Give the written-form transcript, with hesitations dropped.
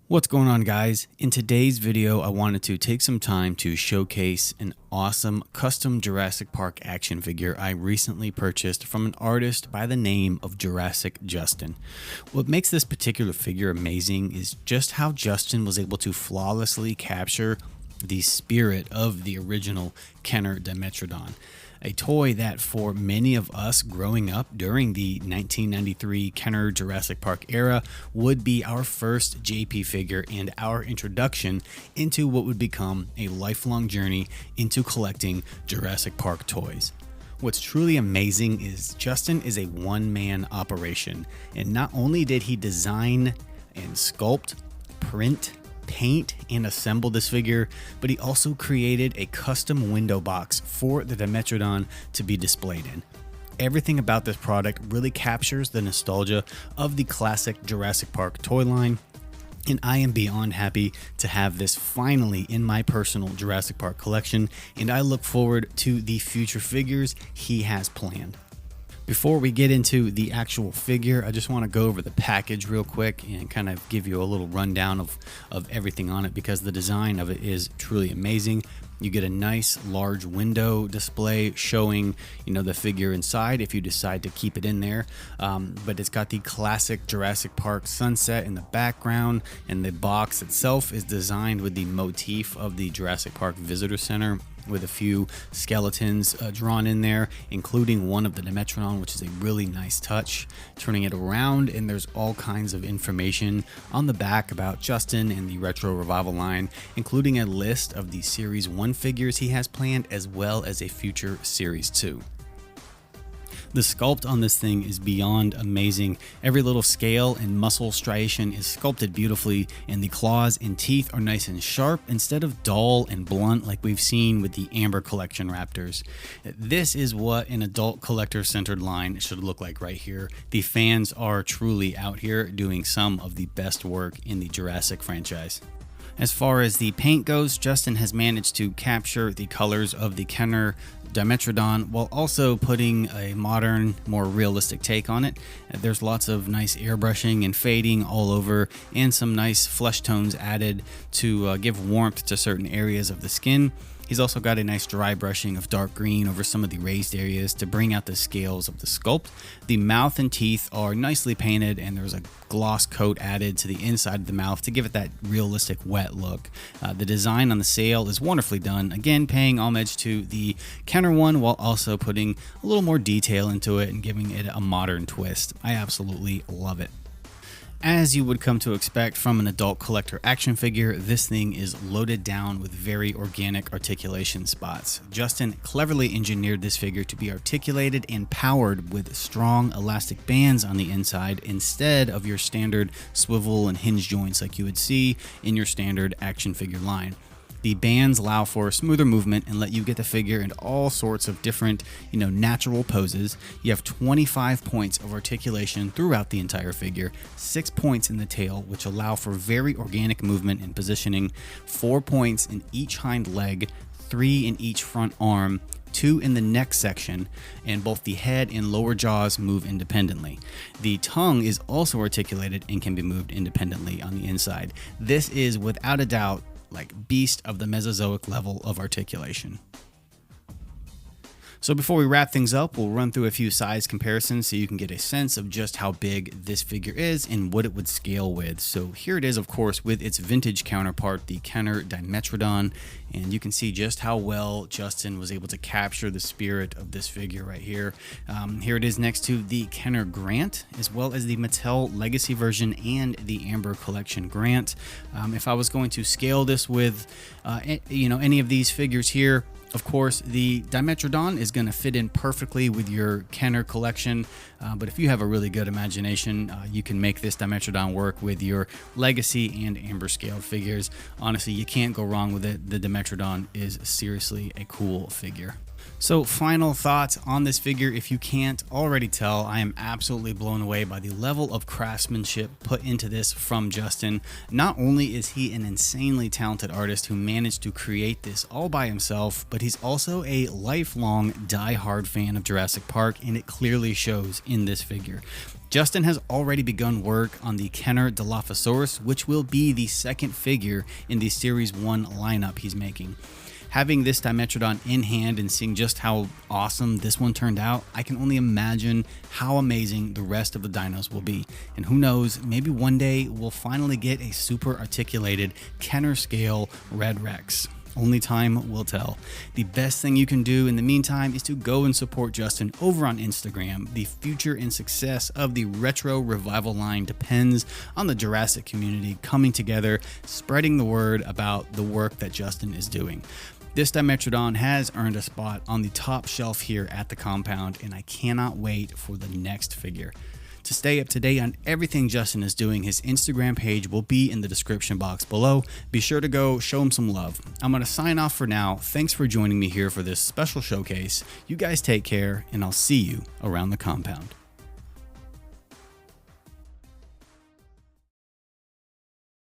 What's going on, guys? In today's video, I wanted to take some time to showcase an awesome custom Jurassic Park action figure I recently purchased from an artist by the name of Jurassic Justin. What makes this particular figure amazing is just how Justin was able to flawlessly capture the spirit of the original Kenner Dimetrodon. A toy that for many of us growing up during the 1993 Kenner Jurassic Park era would be our first JP figure and our introduction into what would become a lifelong journey into collecting Jurassic Park toys. What's truly amazing is Justin is a one-man operation, and not only did he design and sculpt, print, paint, and assemble this figure, but he also created a custom window box for the Dimetrodon to be displayed in. Everything about this product really captures the nostalgia of the classic Jurassic Park toy line, and I am beyond happy to have this finally in my personal Jurassic Park collection, and I look forward to the future figures he has planned. Before we get into the actual figure, I just want to go over the package real quick and kind of give you a little rundown of everything on it, because the design of it is truly amazing. You get a nice large window display showing, the figure inside if you decide to keep it in there. But it's got the classic Jurassic Park sunset in the background, and the box itself is designed with the motif of the Jurassic Park Visitor Center, with a few skeletons drawn in there, including one of the Dimetrodon, which is a really nice touch. Turning it around, and there's all kinds of information on the back about Justin and the Retro Revival line, including a list of the Series 1 figures he has planned, as well as a future Series 2. The sculpt on this thing is beyond amazing. Every little scale and muscle striation is sculpted beautifully, and the claws and teeth are nice and sharp instead of dull and blunt like we've seen with the Amber Collection Raptors. This is what an adult collector-centered line should look like right here. The fans are truly out here doing some of the best work in the Jurassic franchise. As far as the paint goes, Justin has managed to capture the colors of the Kenner Dimetrodon while also putting a modern, more realistic take on it. There's lots of nice airbrushing and fading all over, and some nice flesh tones added to give warmth to certain areas of the skin. He's also got a nice dry brushing of dark green over some of the raised areas to bring out the scales of the sculpt. The mouth and teeth are nicely painted, and there's a gloss coat added to the inside of the mouth to give it that realistic wet look. The design on the sail is wonderfully done, again paying homage to the Kenner one while also putting a little more detail into it and giving it a modern twist. I absolutely love it. As you would come to expect from an adult collector action figure, this thing is loaded down with very organic articulation spots. Justin cleverly engineered this figure to be articulated and powered with strong elastic bands on the inside instead of your standard swivel and hinge joints like you would see in your standard action figure line. The bands allow for smoother movement and let you get the figure in all sorts of different, natural poses. You have 25 points of articulation throughout the entire figure, 6 points in the tail, which allow for very organic movement and positioning, 4 points in each hind leg, 3 in each front arm, 2 in the neck section, and both the head and lower jaws move independently. The tongue is also articulated and can be moved independently on the inside. This is without a doubt like beast of the Mesozoic level of articulation. So before we wrap things up, we'll run through a few size comparisons so you can get a sense of just how big this figure is and what it would scale with. So here it is, of course, with its vintage counterpart, the Kenner Dimetrodon, and you can see just how well Justin was able to capture the spirit of this figure right here. Here it is next to the Kenner Grant, as well as the Mattel Legacy version and the Amber Collection Grant. If I was going to scale this with, any of these figures here, of course, the Dimetrodon is going to fit in perfectly with your Kenner collection, but if you have a really good imagination, you can make this Dimetrodon work with your Legacy and Amber scaled figures. Honestly, you can't go wrong with it. The Dimetrodon is seriously a cool figure. So final thoughts on this figure. If you can't already tell, I am absolutely blown away by the level of craftsmanship put into this from Justin. Not only is he an insanely talented artist who managed to create this all by himself, but he's also a lifelong die-hard fan of Jurassic Park, and it clearly shows in this figure. Justin has already begun work on the Kenner Dilophosaurus, which will be the second figure in the Series 1 lineup he's making. Having this Dimetrodon in hand and seeing just how awesome this one turned out, I can only imagine how amazing the rest of the dinos will be. And who knows, maybe one day we'll finally get a super articulated Kenner scale Red Rex. Only time will tell. The best thing you can do in the meantime is to go and support Justin over on Instagram. The future and success of the retro revival line depends on the Jurassic community coming together, spreading the word about the work that Justin is doing. This Dimetrodon has earned a spot on the top shelf here at the compound, and I cannot wait for the next figure. To stay up to date on everything Justin is doing, his Instagram page will be in the description box below. Be sure to go show him some love. I'm going to sign off for now. Thanks for joining me here for this special showcase. You guys take care, and I'll see you around the compound.